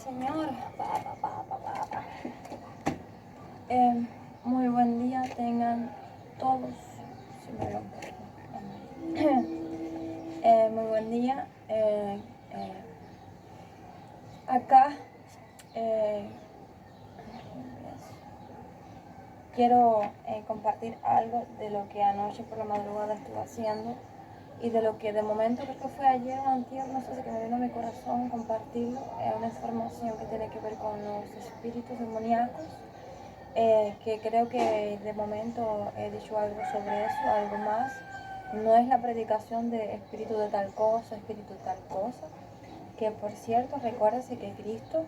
Señor. Muy buen día tengan todos. Muy buen día. Acá quiero compartir algo de lo que anoche por la madrugada estuve haciendo y de lo que de momento, creo que fue ayer o antier, no sé si que me vino a mi corazón compartirlo. Una información que tiene que ver con los espíritus demoníacos, que creo que de momento he dicho algo sobre eso, algo más. No es la predicación de espíritu de tal cosa, espíritu de tal cosa, que por cierto, recuérdense que Cristo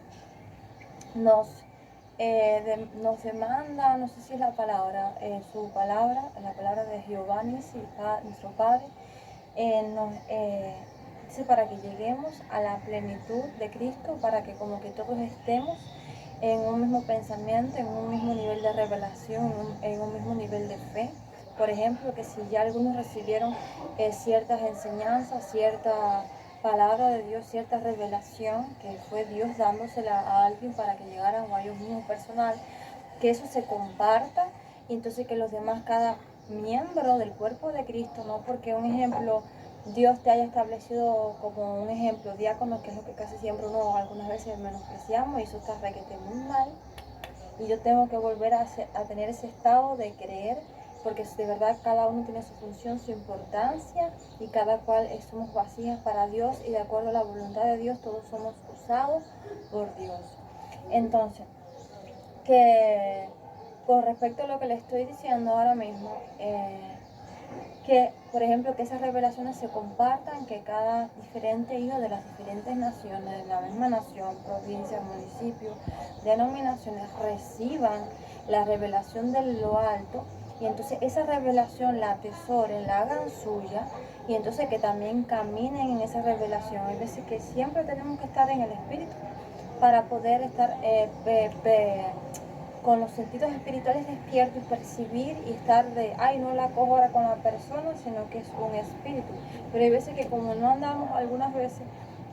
nos demanda, no sé si es la palabra, su palabra, la palabra de Jehová, nuestro Padre, dice para que lleguemos a la plenitud de Cristo, para que como que todos estemos en un mismo pensamiento, en un mismo nivel de revelación, en un mismo nivel de fe. Por ejemplo, que si ya algunos recibieron ciertas enseñanzas, cierta palabra de Dios, cierta revelación, que fue Dios dándosela a alguien para que llegaran a ellos mismos personal, que eso se comparta, y entonces que los demás, cada miembro del cuerpo de Cristo, no porque un ejemplo Dios te haya establecido como un ejemplo diácono, que es lo que casi siempre uno algunas veces menospreciamos, y eso está requete muy mal, y yo tengo que volver a tener ese estado de creer, porque de verdad cada uno tiene su función, su importancia, y cada cual somos vasijas para Dios, y de acuerdo a la voluntad de Dios todos somos usados por Dios. Entonces, que con respecto a lo que le estoy diciendo ahora mismo, que por ejemplo que esas revelaciones se compartan, que cada diferente hijo de las diferentes naciones, de la misma nación, provincia, municipio, denominaciones, reciban la revelación de lo alto, y entonces esa revelación la atesoren, la hagan suya, y entonces que también caminen en esa revelación. Es decir, que siempre tenemos que estar en el Espíritu para poder estar con los sentidos espirituales despiertos y percibir, y estar no la cojo ahora con la persona, sino que es un espíritu. Pero hay veces que como no andamos algunas veces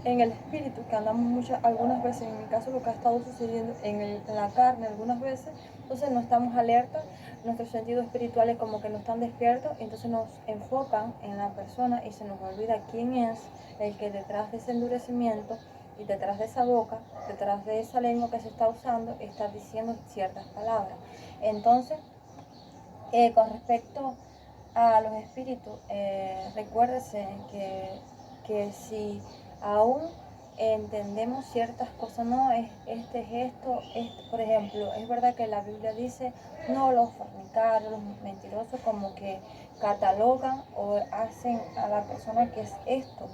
en el espíritu, que andamos algunas veces, en mi caso lo que ha estado sucediendo en la carne algunas veces, entonces no estamos alertas, nuestros sentidos espirituales como que no están despiertos, entonces nos enfocan en la persona y se nos olvida quién es el que detrás de ese endurecimiento y detrás de esa boca, detrás de esa lengua que se está usando, está diciendo ciertas palabras. Entonces, con respecto a los espíritus, recuérdese que si aún entendemos ciertas cosas, no es este gesto, por ejemplo, es verdad que la Biblia dice, no, los fornicarios, los mentirosos, como que catalogan o hacen a la persona que es esto,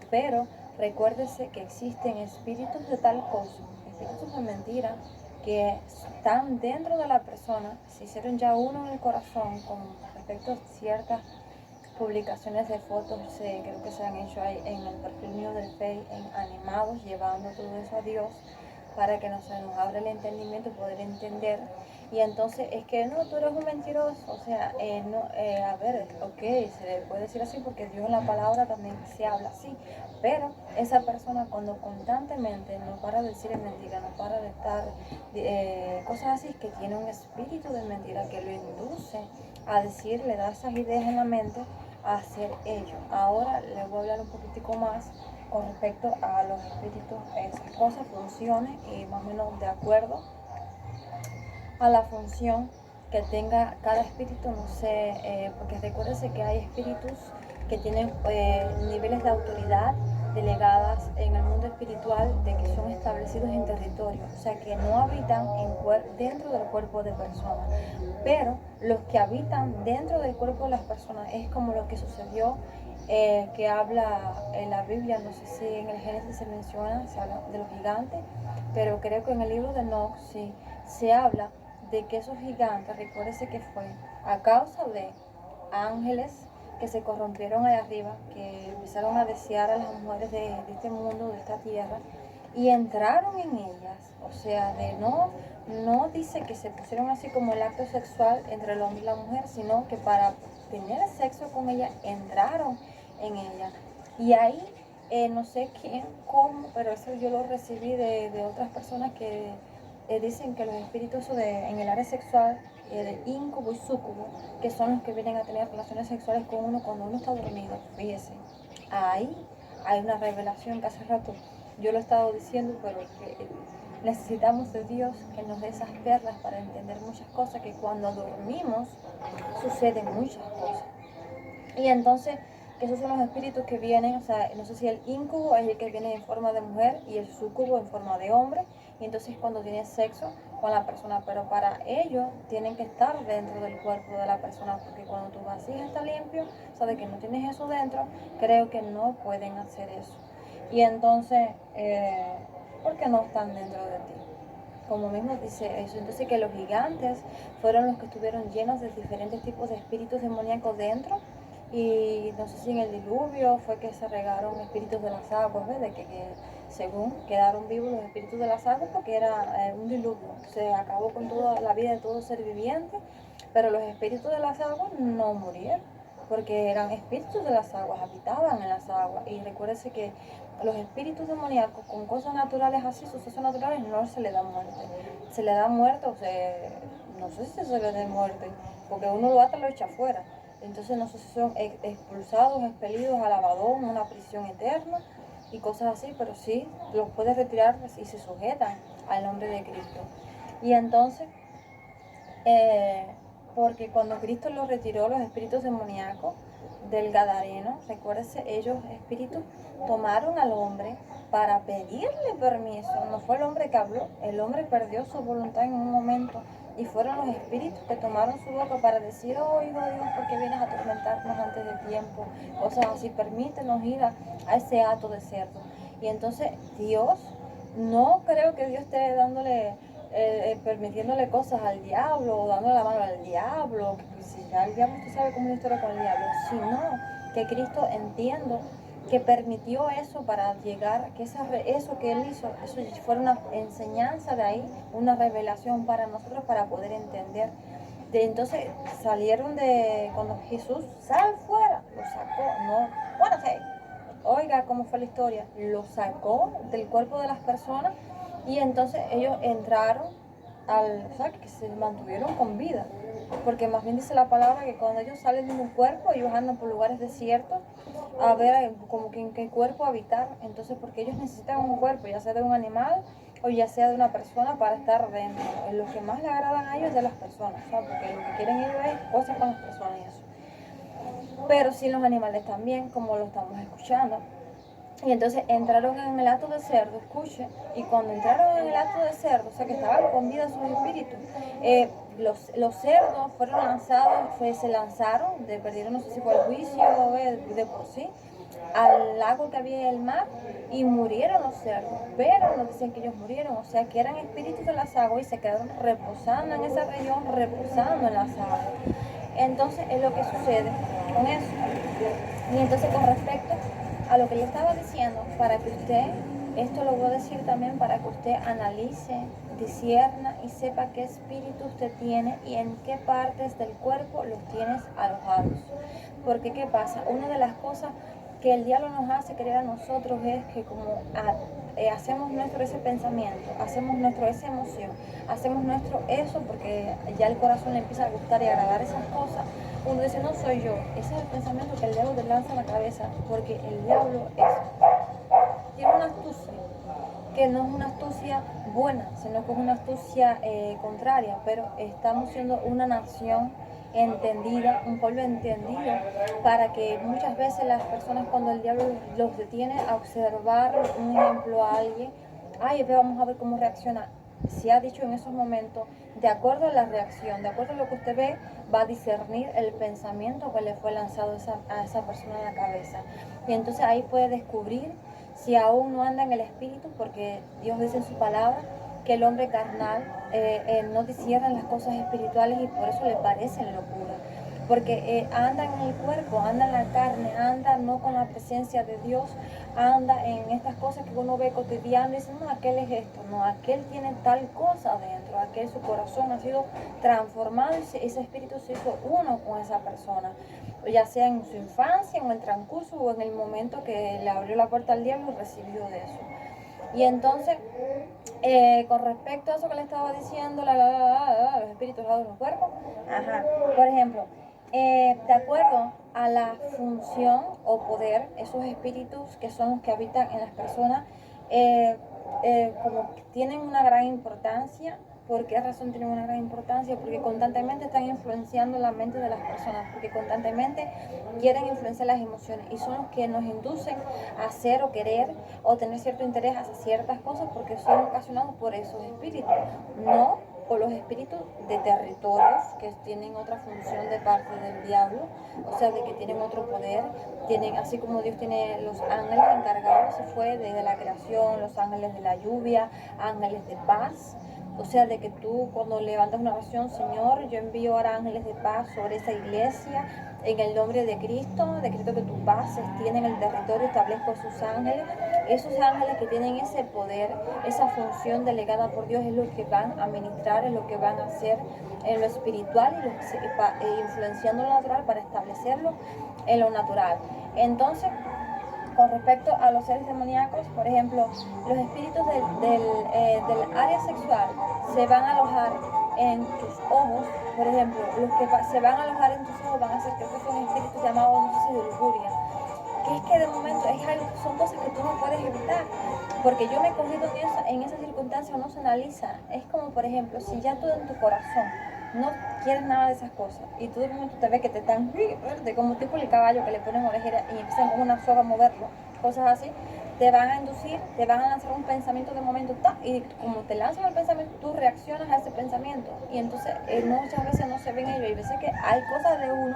pero recuérdese que existen espíritus de tal cosa, espíritus de mentira, que están dentro de la persona. Se hicieron ya uno en el corazón con respecto a ciertas publicaciones de fotos, creo que se han hecho ahí en el perfil mío del Face, en animados, llevando todo eso a Dios, para que se nos abra el entendimiento y poder entender. Y entonces es que no, tú eres un mentiroso, o sea, a ver, ok, se le puede decir así porque Dios en la palabra también se habla así, pero esa persona cuando constantemente no para de decir mentira, no para de estar cosas así, que tiene un espíritu de mentira que lo induce a decir, le da esas ideas en la mente a hacer ello. Ahora les voy a hablar un poquitico más con respecto a los espíritus, esas cosas, funciones, y más o menos de acuerdo a la función que tenga cada espíritu, no sé, porque recuérdense que hay espíritus que tienen niveles de autoridad delegadas en el mundo espiritual, de que son establecidos en territorio, o sea que no habitan dentro del cuerpo de personas, pero los que habitan dentro del cuerpo de las personas es como lo que sucedió, que habla en la Biblia, no sé si en el Génesis se menciona, se habla de los gigantes, pero creo que en el libro de Enoch sí se habla de que esos gigantes, recuérdese que fue a causa de ángeles que se corrompieron allá arriba, que empezaron a desear a las mujeres de este mundo, de esta tierra, y entraron en ellas, o sea, no dice que se pusieron así como el acto sexual entre el hombre y la mujer, sino que para tener sexo con ella entraron en ella. Y ahí no sé quién, cómo, pero eso yo lo recibí de otras personas que dicen que los espíritus en el área sexual, de íncubo y súcubo, que son los que vienen a tener relaciones sexuales con uno cuando uno está dormido, fíjese, ahí hay una revelación que hace rato yo lo he estado diciendo, pero que necesitamos de Dios que nos dé esas perlas para entender muchas cosas, que cuando dormimos suceden muchas cosas. Y entonces, que esos son los espíritus que vienen, o sea, no sé si el íncubo es el que viene en forma de mujer y el súcubo en forma de hombre, y entonces cuando tienes sexo con la persona, pero para ello tienen que estar dentro del cuerpo de la persona, porque cuando tu vasija está limpio, o sea, de que no tienes eso dentro, creo que no pueden hacer eso. Y entonces, porque no están dentro de ti. Como mismo dice eso, entonces que los gigantes fueron los que estuvieron llenos de diferentes tipos de espíritus demoníacos dentro, y no sé si en el diluvio fue que se regaron espíritus de las aguas, ¿ves? De que según quedaron vivos los espíritus de las aguas porque era un diluvio, se acabó con toda la vida de todo ser viviente, pero los espíritus de las aguas no murieron, porque eran espíritus de las aguas, habitaban en las aguas. Y recuérdese que los espíritus demoníacos con cosas naturales así, sucesos naturales, no se le da muerte. Se le da muerte, o sea, no sé si se le da muerte, porque uno lo ata y lo echa afuera. Entonces no sé si son expulsados, expelidos al Abadón, una prisión eterna y cosas así, pero sí los puede retirar y se sujetan al nombre de Cristo. Y entonces, porque cuando Cristo los retiró, los espíritus demoníacos del Gadareno, recuérdese, ellos espíritus tomaron al hombre para pedirle permiso. No fue el hombre que habló, el hombre perdió su voluntad en un momento, y fueron los espíritus que tomaron su boca para decir: oh, hijo de Dios, ¿por qué vienes a atormentarnos antes de tiempo? Cosas así, permítenos ir a ese hato de cerdo. Y entonces Dios, no creo que Dios esté dándole permitiéndole cosas al diablo o dándole la mano al diablo, que si ya el diablo, usted sabe cómo es la historia con el diablo, sino que Cristo, entiendo que permitió eso para llegar, que eso que él hizo, eso fuera una enseñanza de ahí, una revelación para nosotros para poder entender. Entonces salieron cuando Jesús sal fuera, lo sacó, no, bueno, sí, oiga cómo fue la historia, lo sacó del cuerpo de las personas, y entonces ellos entraron o sea, que se mantuvieron con vida, porque más bien dice la palabra que cuando ellos salen de un cuerpo, ellos andan por lugares desiertos a ver como que en qué cuerpo habitar. Entonces, porque ellos necesitan un cuerpo, ya sea de un animal o ya sea de una persona, para estar dentro. Lo que más le agradan a ellos es de las personas, o sea, porque lo que quieren ellos es cosas con las personas y eso. Pero sí los animales también, como lo estamos escuchando. Y entonces entraron en el hato de cerdo, escuche, y cuando entraron en el hato de cerdo, o sea que estaban con vida sus espíritus, los cerdos fueron lanzados, se lanzaron, perdieron, no sé si fue el juicio de por sí, al lago que había en el mar, y murieron los cerdos, pero no dicen que ellos murieron, o sea que eran espíritus de las aguas y se quedaron reposando en esa región, reposando en las aguas. Entonces es lo que sucede con eso. Y entonces, con respecto a lo que yo estaba diciendo, para que usted, esto lo voy a decir también para que usted analice, discierna y sepa qué espíritu usted tiene y en qué partes del cuerpo los tienes alojados. Porque ¿qué pasa? Una de las cosas que el diablo nos hace creer a nosotros es que como hacemos nuestro ese pensamiento, hacemos nuestro esa emoción, hacemos nuestro eso, porque ya el corazón le empieza a gustar y agradar esas cosas, uno dice: no soy yo. Ese es el pensamiento que el diablo te lanza en la cabeza, porque el diablo tiene una astucia, que no es una astucia buena, sino que es una astucia contraria, pero estamos siendo una nación entendida, un pueblo entendido, para que muchas veces las personas, cuando el diablo los detiene a observar un ejemplo a alguien, vamos a ver cómo reacciona. Se ha dicho en esos momentos, de acuerdo a la reacción, de acuerdo a lo que usted ve, va a discernir el pensamiento que le fue lanzado a esa persona en la cabeza. Y entonces ahí puede descubrir si aún no anda en el espíritu, porque Dios dice en su palabra que el hombre carnal no discierne las cosas espirituales y por eso le parecen locura. porque anda en el cuerpo, anda en la carne, anda no con la presencia de Dios, anda en estas cosas que uno ve cotidiano y dice, no, aquel es esto, no, aquel tiene tal cosa dentro, aquel su corazón ha sido transformado y ese espíritu se hizo uno con esa persona, ya sea en su infancia, en el transcurso o en el momento que le abrió la puerta al diablo y recibió de eso. Y entonces, con respecto a eso que le estaba diciendo, los espíritus lados de los cuerpos, por ejemplo, de acuerdo a la función o poder, esos espíritus que son los que habitan en las personas, como que tienen una gran importancia. ¿Por qué razón tienen una gran importancia? Porque constantemente están influenciando la mente de las personas, porque constantemente quieren influenciar las emociones y son los que nos inducen a hacer o querer o tener cierto interés hacia ciertas cosas porque son ocasionados por esos espíritus, no por los espíritus de territorios que tienen otra función de parte del diablo, o sea, de que tienen otro poder, tienen, así como Dios tiene los ángeles encargados, se fue desde la creación, los ángeles de la lluvia, ángeles de paz. O sea, de que tú cuando levantas una oración, Señor, yo envío ahora ángeles de paz sobre esa iglesia, en el nombre de Cristo, decreto que tu paz se extiende en el territorio, establezco sus ángeles. Esos ángeles que tienen ese poder, esa función delegada por Dios es lo que van a ministrar, es lo que van a hacer en lo espiritual y influenciando lo natural para establecerlo en lo natural. Entonces, con respecto a los seres demoníacos, por ejemplo, los espíritus del área sexual se van a alojar en tus ojos, por ejemplo, los que se van a alojar en tus ojos van a ser, creo que son espíritus llamados, no sé si de lujuria, que es que de momento son cosas que tú no puedes evitar, porque yo me he cogido en esa circunstancia, no se analiza, es como por ejemplo, si ya tú en tu corazón no quieres nada de esas cosas y tú de momento te ves que te están como tipo el caballo que le ponen orejera y empiezan con una soga a moverlo, cosas así, te van a inducir, te van a lanzar un pensamiento de momento y como te lanzan el pensamiento tú reaccionas a ese pensamiento y entonces muchas veces no se ven ellos y veces que hay cosas de uno,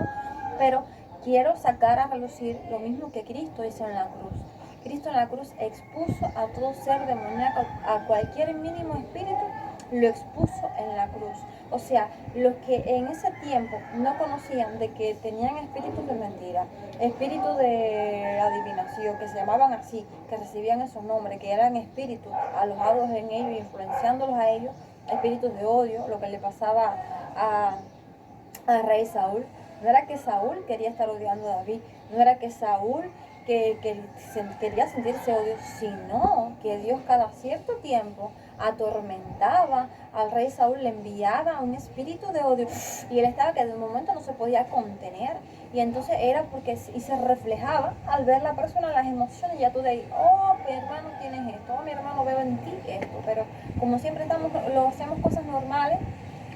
pero quiero sacar a relucir lo mismo que Cristo hizo en la cruz. Cristo en la cruz expuso a todo ser demoníaco, a cualquier mínimo espíritu, lo expuso en la cruz. O sea, los que en ese tiempo no conocían de que tenían espíritus de mentira, espíritus de adivinación, que se llamaban así, que recibían esos nombres, que eran espíritus alojados en ellos, influenciándolos a ellos, espíritus de odio, lo que le pasaba al rey Saúl. No era que Saúl quería estar odiando a David, no era que Saúl que quería sentirse odio, sino que Dios cada cierto tiempo atormentaba al rey Saúl, le enviaba un espíritu de odio y él estaba que de momento no se podía contener y entonces era porque y se reflejaba al ver la persona las emociones, ya tú de ahí, oh, mi hermano tienes esto, oh, mi hermano veo en ti esto, pero como siempre hacemos cosas normales,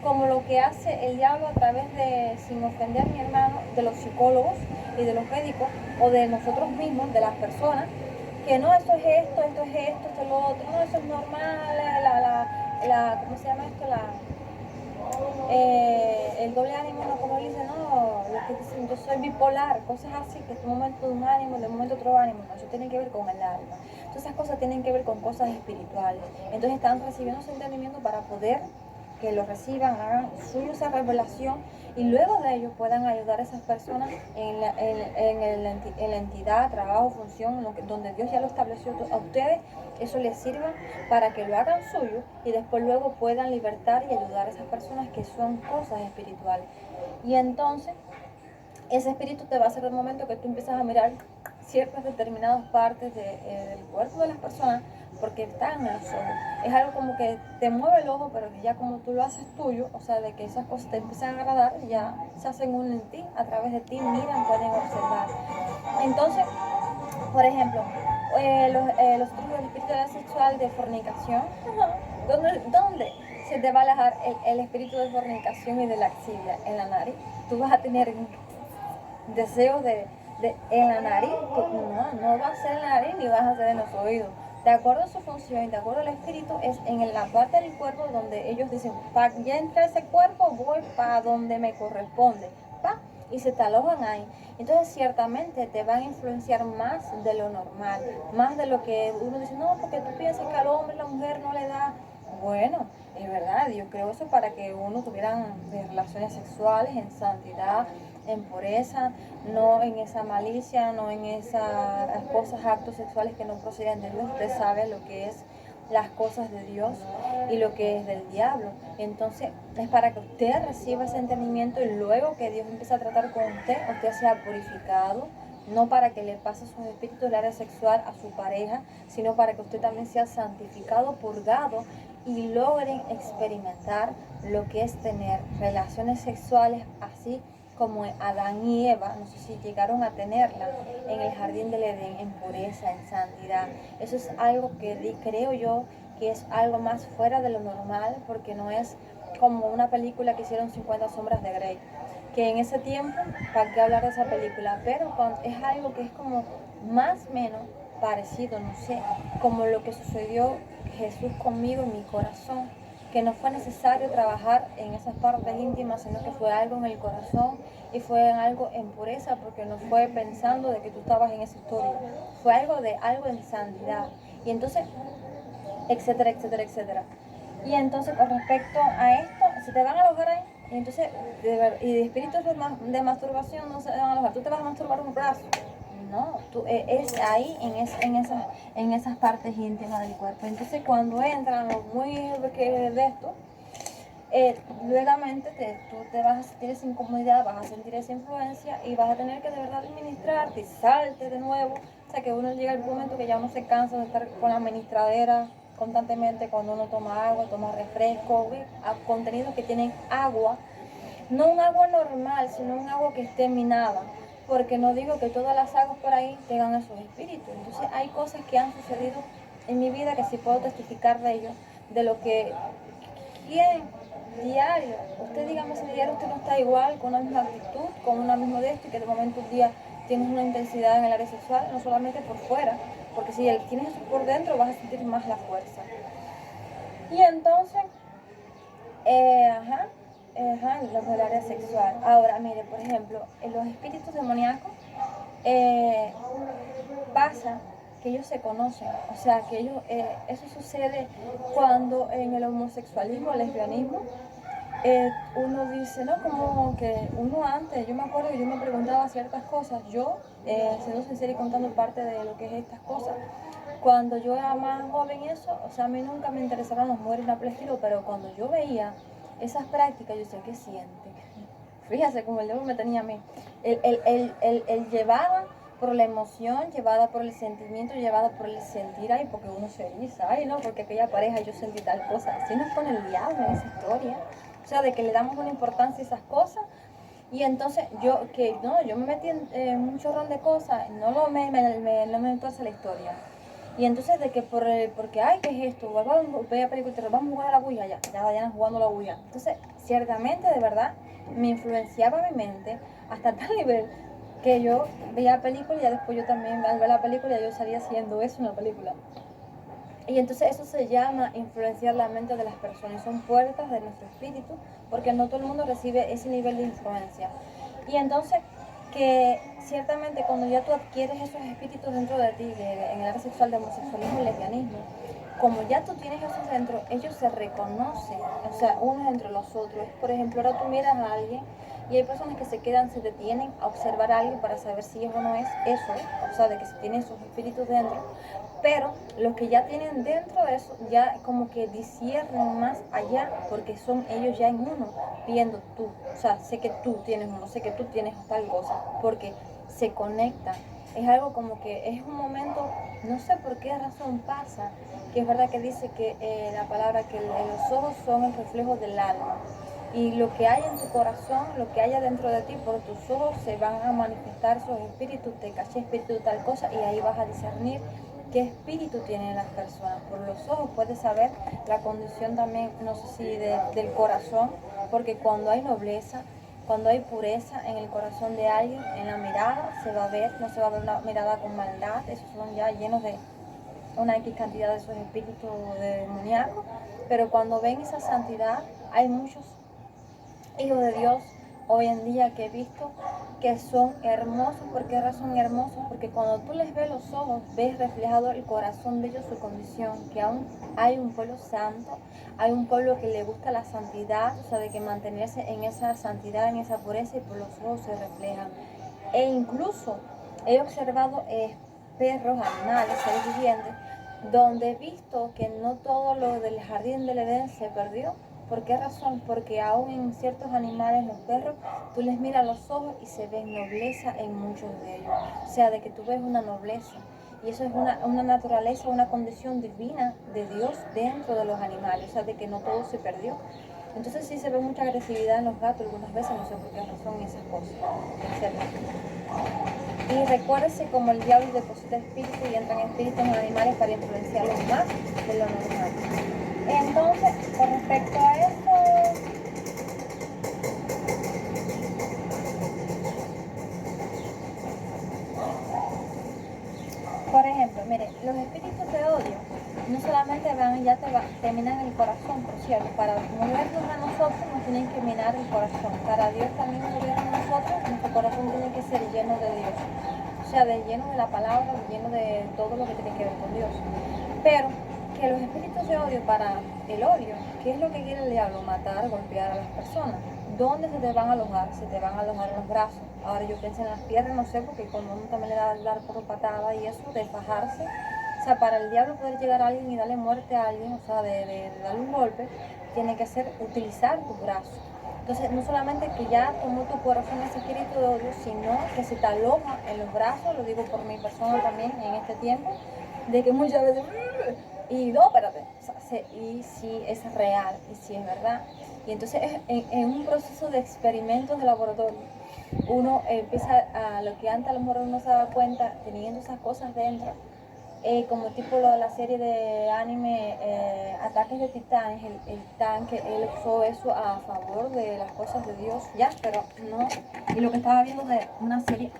como lo que hace el diablo a través de, sin ofender a mi hermano, de los psicólogos y de los médicos o de nosotros mismos, de las personas, que no, esto es esto, esto es esto, esto es lo otro, no, eso es normal, ¿cómo se llama esto? El doble ánimo, no, como dice, no, lo que dicen, yo soy bipolar, cosas así, que de un momento un ánimo, de un momento otro ánimo, no, eso tiene que ver con el alma. Todas esas cosas tienen que ver con cosas espirituales. Entonces están recibiendo ese entendimiento para poder que lo reciban, hagan suyo esa revelación y luego de ello puedan ayudar a esas personas en la entidad, trabajo, función, donde Dios ya lo estableció a ustedes, eso les sirva para que lo hagan suyo y después luego puedan libertar y ayudar a esas personas que son cosas espirituales. Y entonces ese espíritu te va a hacer el momento que tú empiezas a mirar ciertas determinadas partes del cuerpo de las personas porque están en los ojos. Es algo como que te mueve el ojo, pero que ya como tú lo haces tuyo, o sea, de que esas cosas te empiezan a agradar, ya se hacen uno en ti, a través de ti, miran, pueden observar. Entonces, por ejemplo, los otros del espíritu sexual de fornicación, ¿dónde se te va a alejar el espíritu de fornicación y de laxidia? En la nariz. Tú vas a tener deseos en la nariz, no va a ser en la nariz ni vas a ser en los oídos. De acuerdo a su función y de acuerdo al espíritu, es en la parte del cuerpo donde ellos dicen, ya entra ese cuerpo, voy para donde me corresponde, y se te alojan ahí. Entonces ciertamente te van a influenciar más de lo normal, más de lo que uno dice, no, porque tú piensas que al hombre la mujer no le da. Bueno, es verdad, yo creo eso para que uno tuviera relaciones sexuales en santidad, en pureza, no en esa malicia, no en esas cosas, actos sexuales que no proceden de Dios. Usted sabe lo que es las cosas de Dios y lo que es del diablo. Entonces es para que usted reciba ese entendimiento y luego que Dios empiece a tratar con usted sea purificado, no para que le pase sus espíritus del área sexual a su pareja, sino para que usted también sea santificado, purgado y logren experimentar lo que es tener relaciones sexuales así como Adán y Eva, no sé si llegaron a tenerla en el jardín del Edén, en pureza, en santidad. Eso es algo que creo yo que es algo más fuera de lo normal, porque no es como una película que hicieron 50 sombras de Grey, que en ese tiempo, ¿para qué hablar de esa película? Pero es algo que es como más o menos parecido, no sé, como lo que sucedió Jesús conmigo en mi corazón, que no fue necesario trabajar en esas partes íntimas, sino que fue algo en el corazón y fue algo en pureza, porque no fue pensando de que tú estabas en esa historia, fue algo en santidad. Y entonces, etcétera, etcétera, etcétera. Y entonces con respecto a esto, se te van a alojar ahí, y entonces, y de espíritus de masturbación no se van a alojar. Tú te vas a masturbar un brazo. No, es ahí en esas partes íntimas del cuerpo. Entonces cuando entran los muy de esto, luegamente tú te vas a sentir esa incomodidad, vas a sentir esa influencia y vas a tener que de verdad administrarte y salte de nuevo. O sea que uno llega al momento que ya uno se cansa de estar con la administradera constantemente, cuando uno toma agua, toma refresco, contenidos que tienen agua, no un agua normal, sino un agua que esté minada, porque no digo que todas las aguas por ahí tengan esos espíritus. Entonces hay cosas que han sucedido en mi vida que sí puedo testificar de ello, de lo que quieren diario. Usted dígame si diario usted no está igual, con una misma actitud, con una misma de esto, y que de momento un día tienes una intensidad en el área sexual, no solamente por fuera, porque si tienes eso por dentro vas a sentir más la fuerza. Y entonces, los del área sexual. Ahora, mire, por ejemplo, en los espíritus demoníacos pasa que ellos se conocen, o sea, que ellos, eso sucede cuando en el homosexualismo, el lesbianismo, uno dice, no, como que uno antes, yo me acuerdo que yo me preguntaba ciertas cosas, yo, siendo sincera y contando parte de lo que es estas cosas, cuando yo era más joven eso, o sea, a mí nunca me interesaron las mujeres nada por el estilo, pero cuando yo veía esas prácticas, yo decía, ¿qué siente? Fíjate como el diablo me tenía a mí. El llevada por la emoción, llevada por el sentimiento, llevada por el sentir, ay, porque uno se eriza, ay, no, porque aquella pareja yo sentí tal cosa. Así nos pone el diablo en esa historia. O sea, de que le damos una importancia a esas cosas. Y entonces yo me metí en un chorrón de cosas, no me entonces la historia. Y entonces de que porque, ay, ¿qué es esto? Vamos a ver película, vamos a jugar a la Ouija, ya jugando a la Ouija. Entonces, ciertamente, de verdad, me influenciaba mi mente hasta tal nivel que yo veía películas y ya después yo también, al ver la película, yo salía haciendo eso en la película. Y entonces eso se llama influenciar la mente de las personas. Son puertas de nuestro espíritu, porque no todo el mundo recibe ese nivel de influencia. Y entonces, que ciertamente cuando ya tú adquieres esos espíritus dentro de ti, en el área sexual de homosexualismo y lesbianismo, como ya tú tienes esos dentro, ellos se reconocen, o sea, unos entre los otros. Por ejemplo, ahora tú miras a alguien y hay personas que se detienen a observar a alguien para saber si es o no es eso, o sea, de que si tiene esos espíritus dentro. Pero los que ya tienen dentro de eso, ya como que disciernen más allá, porque son ellos ya en uno, viendo tú. O sea, sé que tú tienes uno, sé que tú tienes tal cosa, porque se conectan. Es algo como que es un momento, no sé por qué razón pasa, que es verdad que dice que la palabra que los ojos son el reflejo del alma. Y lo que hay en tu corazón, lo que haya dentro de ti, por tus ojos se van a manifestar esos espíritus, te caché espíritu tal cosa, y ahí vas a discernir qué espíritu tienen las personas. Por los ojos puedes saber la condición también, no sé si del corazón, porque cuando hay nobleza, cuando hay pureza en el corazón de alguien, en la mirada se va a ver, no se va a ver una mirada con maldad, esos son ya llenos de una X cantidad de esos espíritus demoníacos, pero cuando ven esa santidad, hay muchos hijos de Dios hoy en día que he visto que son hermosos. ¿Por qué razón hermosos? Porque cuando tú les ves los ojos, ves reflejado el corazón de ellos, su condición, que aún hay un pueblo santo, hay un pueblo que le gusta la santidad, o sea, de que mantenerse en esa santidad, en esa pureza, y por los ojos se reflejan. E incluso he observado perros, animales, seres vivientes, donde he visto que no todo lo del jardín del Edén se perdió. ¿Por qué razón? Porque aún en ciertos animales, los perros, tú les miras los ojos y se ve nobleza en muchos de ellos. O sea, de que tú ves una nobleza. Y eso es una naturaleza, una condición divina de Dios dentro de los animales. O sea, de que no todo se perdió. Entonces sí se ve mucha agresividad en los gatos algunas veces, no sé por qué razón, esas cosas, etc. Y recuérdese como el diablo deposita espíritu y entran espíritus en los animales para influenciarlos más de lo normal. Entonces, con respecto a esto, por ejemplo, mire, los espíritus de odio no solamente terminan el corazón, por cierto, para movernos a nosotros nos tienen que minar el corazón. Para Dios también movernos a nosotros, nuestro corazón tiene que ser lleno de Dios. O sea, lleno de la palabra, lleno de todo lo que tiene que ver con Dios. Pero que los espíritus de odio, para el odio, ¿qué es lo que quiere el diablo? Matar, golpear a las personas. ¿Dónde se te van a alojar? Se te van a alojar en los brazos. Ahora yo pienso en las piernas, no sé, porque cuando uno también le da a dar por patada y eso, de fajarse. O sea, para el diablo poder llegar a alguien y darle muerte a alguien, o sea, de darle un golpe, tiene que ser utilizar tu brazo. Entonces, no solamente que ya tomó tu corazón ese espíritu de odio, sino que se te aloja en los brazos, lo digo por mi persona también en este tiempo, de que muchas veces, y no, espérate, o sea, y si es real, y si es verdad. Y entonces en un proceso de experimentos de laboratorio, uno empieza a lo que antes a lo mejor uno se daba cuenta, teniendo esas cosas dentro, como tipo la serie de anime Ataques de Titanes, el tanque, él usó eso a favor de las cosas de Dios, ya, pero no. Y lo que estaba viendo de una serie,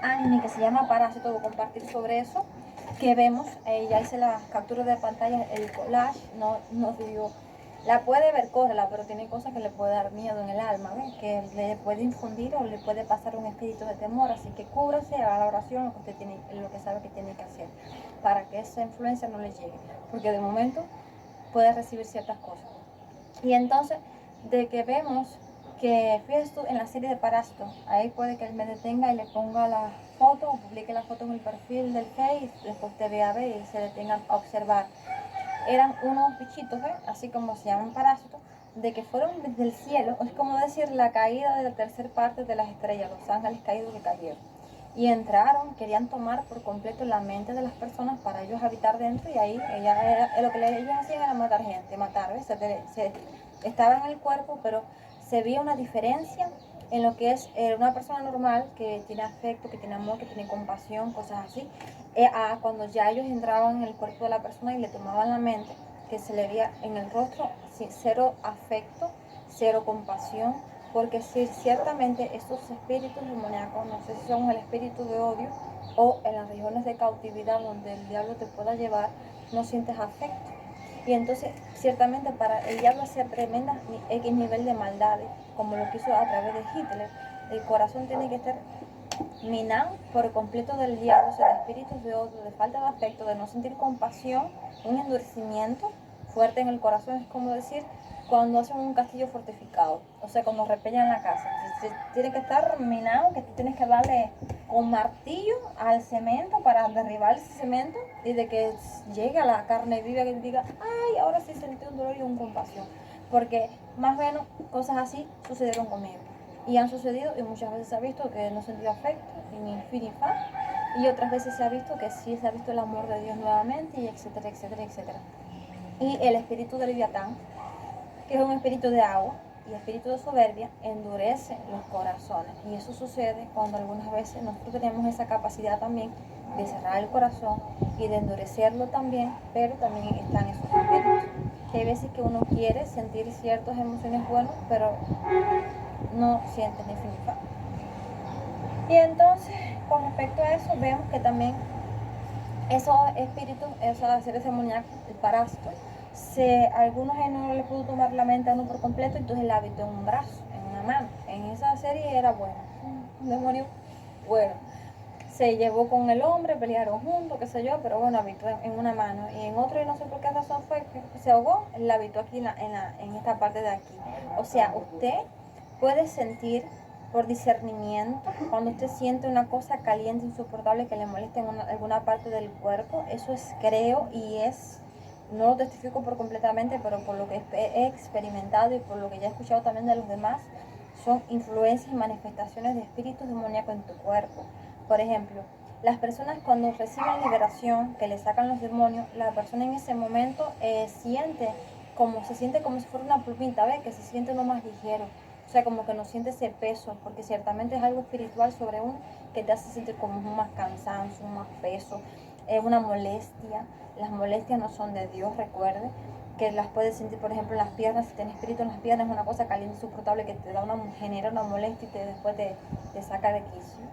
anime que se llama Parásito, voy a compartir sobre eso, que vemos, ya hice las capturas de pantalla, el collage, no digo, la puede ver, córrela, pero tiene cosas que le puede dar miedo en el alma, ¿ves? Que le puede infundir o le puede pasar un espíritu de temor, así que cúbrase, haga la oración, lo que usted tiene, lo que sabe que tiene que hacer, para que esa influencia no le llegue, porque de momento puede recibir ciertas cosas. Y entonces, de que vemos que fíjate tú en la serie de Parásito, ahí puede que él me detenga y le ponga la foto o publique la foto en el perfil del Face, después te vea a ver y se detengan a observar. Eran unos bichitos, así como se llaman parásitos, de que fueron desde el cielo, es como decir la caída de la tercera parte de las estrellas, los ángeles caídos que cayeron. Y entraron, querían tomar por completo la mente de las personas para ellos habitar dentro, y ahí lo que ellos hacían era matar gente, matar, ¿ves? Estaba en el cuerpo, pero se veía una diferencia en lo que es una persona normal que tiene afecto, que tiene amor, que tiene compasión, cosas así, a cuando ya ellos entraban en el cuerpo de la persona y le tomaban la mente, que se le veía en el rostro cero afecto, cero compasión, porque si ciertamente estos espíritus demoníacos, no sé si son el espíritu de odio o en las regiones de cautividad donde el diablo te pueda llevar, no sientes afecto. Y entonces, ciertamente para el diablo hacer tremendas X nivel de maldades, como lo que hizo a través de Hitler, el corazón tiene que estar minado por completo del diablo, o sea, de espíritus de odio, de falta de afecto, de no sentir compasión, un endurecimiento fuerte en el corazón. Es como decir, cuando hacen un castillo fortificado, o sea, cuando repellan la casa, tiene que estar minado, que tú tienes que darle con martillo al cemento para derribar ese cemento y de que llegue a la carne viva que diga, ay, ahora sí sentí un dolor y una compasión, porque más o menos cosas así sucedieron conmigo. Y han sucedido, y muchas veces se ha visto que no sentí afecto, ni fi ni fa, y otras veces se ha visto que sí se ha visto el amor de Dios nuevamente, y etcétera, etcétera, etcétera. Y el espíritu de Leviatán, que es un espíritu de agua y espíritu de soberbia, endurece los corazones. Y eso sucede cuando algunas veces nosotros tenemos esa capacidad también de cerrar el corazón y de endurecerlo también, pero también están esos espíritus. Que hay veces que uno quiere sentir ciertas emociones buenas, pero no siente ni fin ni fa. Y entonces, con respecto a eso, vemos que también esos espíritus, esos seres demoníacos, el parásito, algunos no le pudo tomar la mente a uno por completo, entonces el hábito en un brazo, en una mano. En esa serie era bueno. un demonio, bueno, se llevó con el hombre, pelearon juntos, qué sé yo, pero bueno, habitó en una mano. Y en otro, y no sé por qué razón fue que se ahogó, la habitó aquí en esta parte de aquí. O sea, usted puede sentir por discernimiento, cuando usted siente una cosa caliente, insoportable, que le molesta en alguna parte del cuerpo, eso es, creo, y es, no lo testifico por completamente, pero por lo que he experimentado y por lo que ya he escuchado también de los demás, son influencias y manifestaciones de espíritus demoníacos en tu cuerpo. Por ejemplo, las personas cuando reciben liberación, que le sacan los demonios, la persona en ese momento se siente como si fuera una plumita, ¿ves? Que se siente uno más ligero. O sea, como que no siente ese peso, porque ciertamente es algo espiritual sobre uno que te hace sentir como más cansancio, más peso, es una molestia. Las molestias no son de Dios, recuerde, que las puedes sentir, por ejemplo, en las piernas. Si tienes espíritu en las piernas, es una cosa caliente, insoportable, que te da genera una molestia y después te saca de quicio.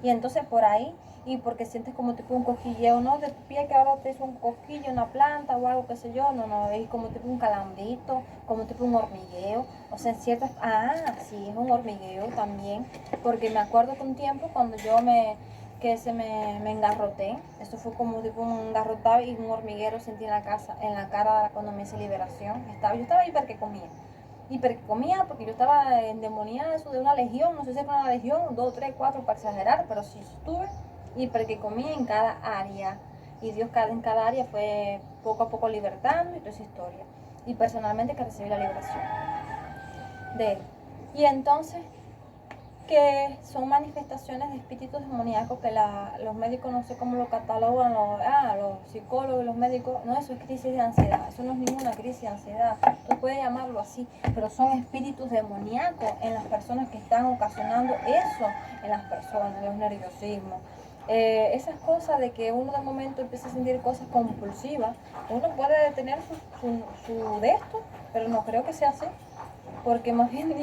Y entonces por ahí, y porque sientes como tipo un cosquilleo, no de tu pie que ahora te hizo un cosquillo, una planta o algo, qué sé yo, no, es como tipo un calambrito, como tipo un hormigueo, o sea, en ciertas, sí, es un hormigueo también, porque me acuerdo que un tiempo cuando me engarroté, eso fue como tipo un engarrotado y un hormiguero sentí en la cara cuando me hice liberación, yo estaba hiper que comía porque yo estaba endemoniada, eso de una legión, no sé si era una legión, 2, 3, 4 para exagerar, pero sí estuve comía en cada área, y Dios en cada área fue poco a poco libertando y toda esa historia, y personalmente que recibí la liberación de él. Y entonces, que son manifestaciones de espíritus demoníacos que los médicos no sé cómo lo catalogan, los psicólogos, los médicos, no, eso es crisis de ansiedad, eso no es ninguna crisis de ansiedad, tú puedes llamarlo así, pero son espíritus demoníacos en las personas que están ocasionando eso en las personas, los nerviosismos. Esas cosas de que uno de momento empieza a sentir cosas compulsivas, uno puede tener su de esto, pero no creo que sea así. Porque más bien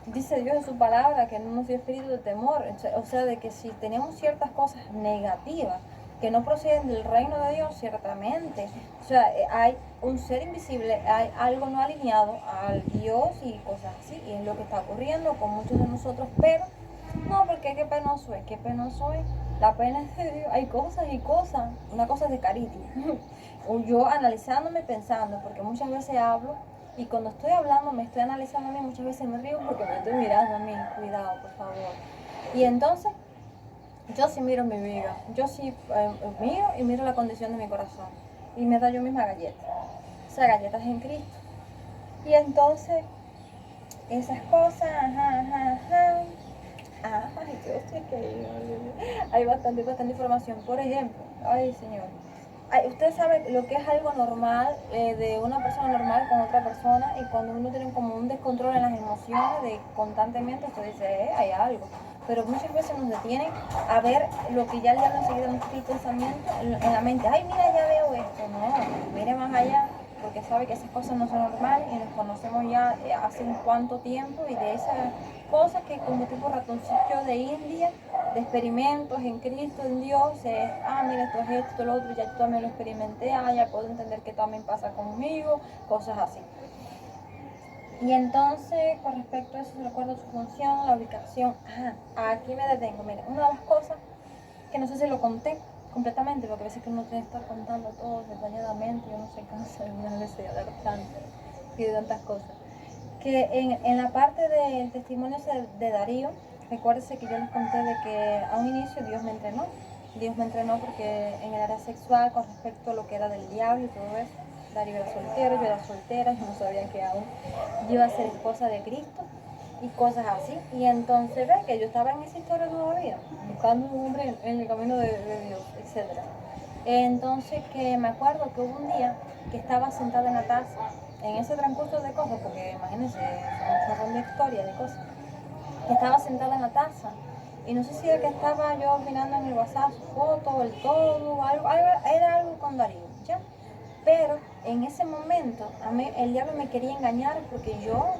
dice Dios en su palabra que no nos dio espíritu de temor, o sea, de que si tenemos ciertas cosas negativas que no proceden del reino de Dios, ciertamente, o sea, hay un ser invisible, hay algo no alineado al Dios y cosas así, y es lo que está ocurriendo con muchos de nosotros, pero no, porque qué penoso es, la pena es de Dios, hay cosas y cosas, una cosa es de carácter, yo analizándome, pensando, porque muchas veces hablo, y cuando estoy hablando, me estoy analizando a mí, muchas veces me río porque me estoy mirando a mí, cuidado, por favor. Y entonces, yo sí miro mi vida, yo sí miro y miro la condición de mi corazón. Y me da yo misma galletas, o sea, galletas en Cristo. Y entonces, esas cosas, Ay, yo sé que hay bastante información. Por ejemplo, ay, señor. Usted sabe lo que es algo normal de una persona normal con otra persona, y cuando uno tiene como un descontrol en las emociones de constantemente, usted dice, hay algo. Pero muchas veces nos detienen a ver lo que ya el diablo enseguida nos quita el pensamiento en la mente. Ay, mira, ya veo esto. No, mire más allá, porque sabe que esas cosas no son normales y nos conocemos ya hace un cuánto tiempo, y de esas cosas que como tipo ratoncillo de India, de experimentos en Cristo, en Dios, mira, esto es esto, lo otro, ya yo también lo experimenté, ya puedo entender que también pasa conmigo, cosas así. Y entonces, con respecto a eso, recuerdo su función, la ubicación. Aquí me detengo. Mira, una de las cosas que no sé si lo conté completamente, porque a veces que uno tiene que estar contando todo detalladamente, yo no sé, cansa de una vez de hablar tanto y de tantas cosas. Que en la parte del testimonio de Darío, recuérdese que yo les conté de que a un inicio Dios me entrenó. Dios me entrenó porque en el área sexual, con respecto a lo que era del diablo y todo eso, Darío era soltero, yo era soltera, yo no sabía que aún yo iba a ser esposa de Cristo y cosas así. Y entonces ve que yo estaba en esa historia todavía, buscando un hombre en el camino de Dios, etc. Entonces que me acuerdo que hubo un día que estaba sentada en la taza, en ese transcurso de cosas, porque imagínense, son un de historia, de cosas, que estaba sentada en la taza. Y no sé si era que estaba yo mirando en el WhatsApp su foto, el todo, era algo con Darío, ¿ya? Pero en ese momento a mí el diablo me quería engañar, porque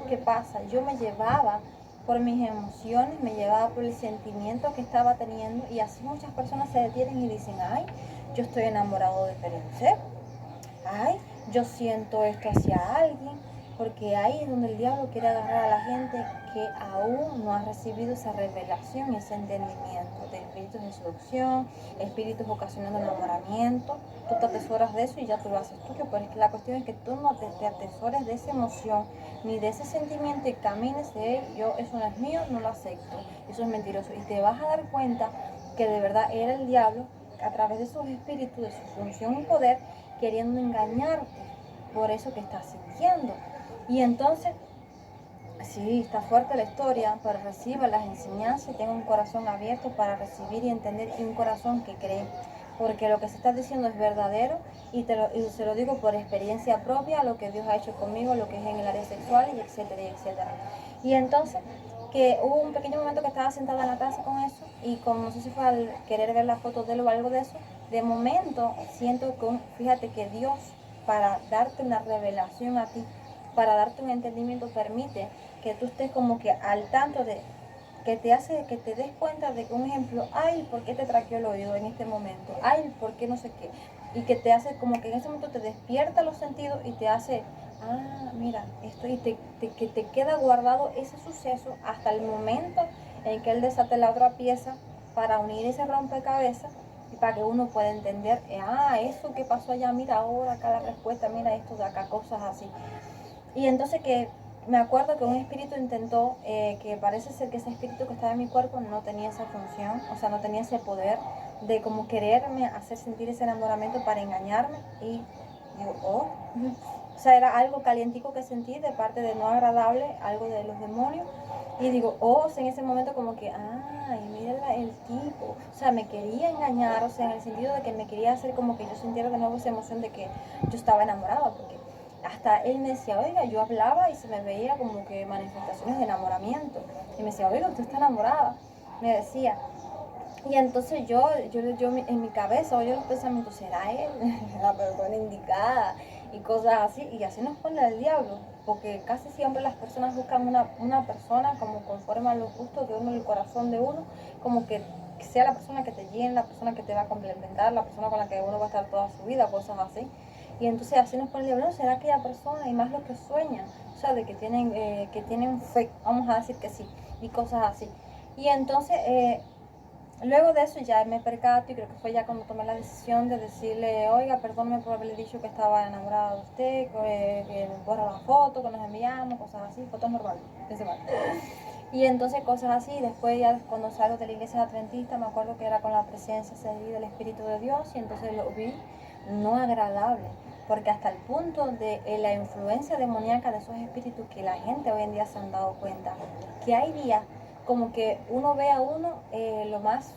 ¿qué pasa? Yo me llevaba por mis emociones, me llevaba por el sentimiento que estaba teniendo, y así muchas personas se detienen y dicen, ay, yo estoy enamorado de Perense, ay, yo siento esto hacia alguien, porque ahí es donde el diablo quiere agarrar a la gente que aún no has recibido esa revelación, ese entendimiento de espíritus de seducción, espíritus ocasionando enamoramiento. Tú te atesoras de eso y ya tú lo haces tuyo, pero es que la cuestión es que tú no te atesores de esa emoción ni de ese sentimiento y camines de él. Yo, eso no es mío, no lo acepto, eso es mentiroso. Y te vas a dar cuenta que de verdad era el diablo a través de sus espíritus, de su función y poder, queriendo engañarte por eso que estás sintiendo. Y entonces, sí, está fuerte la historia, pero reciba las enseñanzas y tenga un corazón abierto para recibir y entender, y un corazón que cree, porque lo que se está diciendo es verdadero y se lo digo por experiencia propia, lo que Dios ha hecho conmigo, lo que es en el área sexual y etcétera, y etcétera. Y entonces, que hubo un pequeño momento que estaba sentada en la casa con eso y como no sé si fue al querer ver las fotos de él o algo de eso, de momento siento que, fíjate que Dios, para darte una revelación a ti, para darte un entendimiento, permite que tú estés como que al tanto de, que te hace que te des cuenta de que, un ejemplo, ay, ¿por qué te traqueó el oído en este momento? Ay, ¿por qué no sé qué? Y que te hace como que en ese momento te despierta los sentidos y te hace, ah, mira, esto, y que te queda guardado ese suceso hasta el momento en que él desate la otra pieza para unir ese rompecabezas y para que uno pueda entender, eso que pasó allá, mira ahora acá la respuesta, mira esto de acá, cosas así. Y entonces que me acuerdo que un espíritu intentó, que parece ser que ese espíritu que estaba en mi cuerpo no tenía esa función, o sea, no tenía ese poder de como quererme hacer sentir ese enamoramiento para engañarme. Y digo, o sea, era algo calientico que sentí de parte de no agradable, algo de los demonios. Y digo, o sea, en ese momento como que, ay, mira el tipo, o sea, me quería engañar, o sea, en el sentido de que me quería hacer como que yo sintiera de nuevo esa emoción de que yo estaba enamorada, porque hasta él me decía, oiga, yo hablaba y se me veía como que manifestaciones de enamoramiento. Y me decía, oiga, usted está enamorada. Me decía. Y entonces yo en mi cabeza oyo los pensamientos, ¿será él la persona indicada? Y cosas así. Y así nos pone el diablo. Porque casi siempre las personas buscan una persona como conforme a los gustos de uno, el corazón de uno, como que sea la persona que te llene, la persona que te va a complementar, la persona con la que uno va a estar toda su vida, cosas así. Y entonces así nos pone el diablo, será aquella persona y más lo que sueñan, o sea, de que tienen fe, vamos a decir que sí, y cosas así. Y entonces, luego de eso ya me percato y creo que fue ya cuando tomé la decisión de decirle, oiga, perdóneme por haberle dicho que estaba enamorada de usted, que borra la foto, que nos enviamos, cosas así, fotos normales, principal. Y entonces cosas así, después ya cuando salgo de la iglesia adventista me acuerdo que era con la presencia ese día del Espíritu de Dios y entonces lo vi no agradable, porque hasta el punto de la influencia demoníaca de esos espíritus que la gente hoy en día se han dado cuenta, que hay días como que uno ve a uno lo más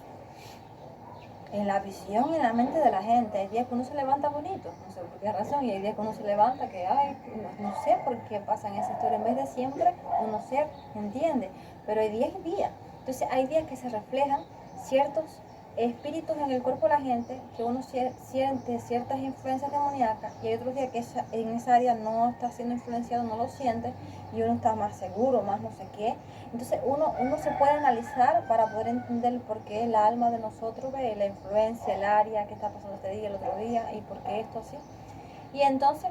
en la visión y en la mente de la gente. Hay días que uno se levanta bonito, no sé por qué razón, y hay días que uno se levanta que, ay, no sé por qué pasan esa historia. En vez de siempre uno ser, ¿entiende? Pero hay días y días. Entonces hay días que se reflejan ciertos espíritus en el cuerpo de la gente, que uno siente ciertas influencias demoníacas, y hay otros días que en esa área no está siendo influenciado, no lo siente, y uno está más seguro, más no sé qué. Entonces uno se puede analizar para poder entender por qué el alma de nosotros ve la influencia, el área que está pasando este día, el otro día, y por qué esto así. Y entonces,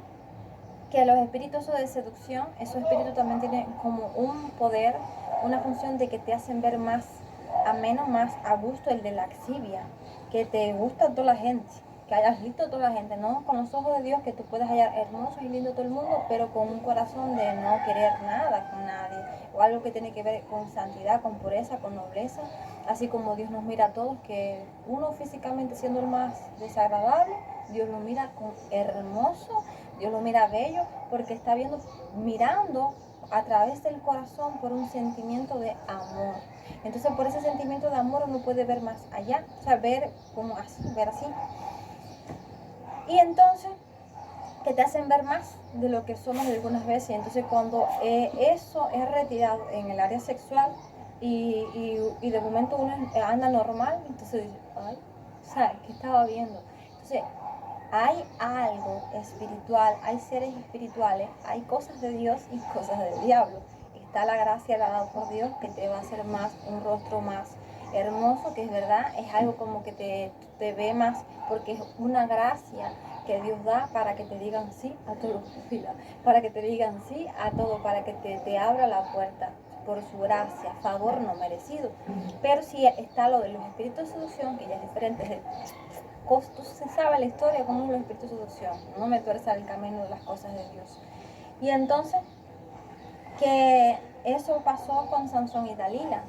que los espíritus de seducción, esos espíritus también tienen como un poder, una función de que te hacen ver más ameno, más a gusto el de la laxivia, que te gusta toda la gente, que hayas visto toda la gente, no con los ojos de Dios, que tú puedes hallar hermoso y lindo todo el mundo, pero con un corazón de no querer nada con nadie, o algo que tiene que ver con santidad, con pureza, con nobleza, así como Dios nos mira a todos, que uno físicamente siendo el más desagradable, Dios lo mira con hermoso, Dios lo mira bello, porque está mirando a través del corazón por un sentimiento de amor. Entonces por ese sentimiento de amor uno puede ver más allá, o sea, ver como así, ver así. Y entonces, que te hacen ver más de lo que somos algunas veces. Entonces cuando eso es retirado en el área sexual y de momento uno anda normal, entonces dice, ay, o sea, ¿qué estaba viendo? Entonces, hay algo espiritual, hay seres espirituales, hay cosas de Dios y cosas del diablo. Está la gracia dada por Dios que te va a hacer más, un rostro más hermoso, que es verdad, es algo como que te ve más, porque es una gracia que Dios da para que te digan sí a todo, para que te digan sí a todo, para que te abra la puerta. por su gracia, favor no merecido. Pero sí está lo de los espíritus de seducción, que ya es diferente. Se sabe la historia como los espíritus de seducción, no me tuerza el camino de las cosas de Dios. Y entonces, que eso pasó con Sansón y Dalila.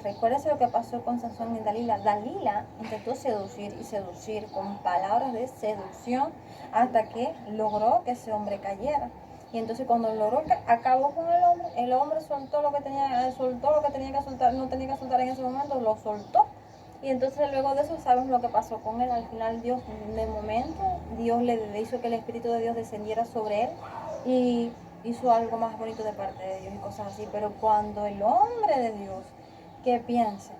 Recuérdese lo que pasó con Sansón y Dalila. Dalila intentó seducir y seducir con palabras de seducción hasta que logró que ese hombre cayera. Y entonces cuando logró que acabó con el hombre soltó lo que tenía que soltar, no tenía que soltar en ese momento, lo soltó. Y entonces luego de eso sabemos lo que pasó con él. Al final Dios, de momento, Dios le hizo que el Espíritu de Dios descendiera sobre él y hizo algo más bonito de parte de Dios y cosas así. Pero cuando el hombre de Dios que piense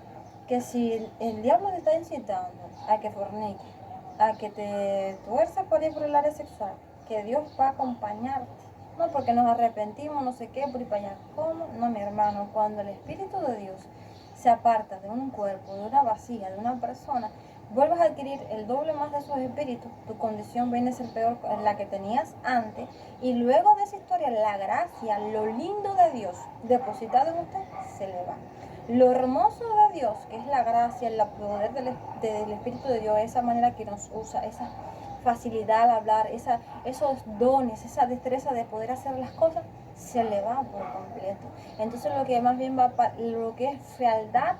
que si el diablo te está incitando a que forniques, a que te tuerzas por ir por el área sexual, que Dios va a acompañarte, no porque nos arrepentimos, no sé qué, por ir para allá. ¿Cómo? No, mi hermano, cuando el Espíritu de Dios se aparta de un cuerpo, de una vasija, de una persona, vuelves a adquirir el doble más de esos espíritus, tu condición viene a ser peor que la que tenías antes, y luego de esa historia, la gracia, lo lindo de Dios depositado en usted, se le va. Lo hermoso de Dios, que es la gracia, el poder del Espíritu de Dios, esa manera que nos usa, esa facilidad al hablar, esos dones, esa destreza de poder hacer las cosas, se le va por completo. Entonces lo que más bien lo que es fealdad,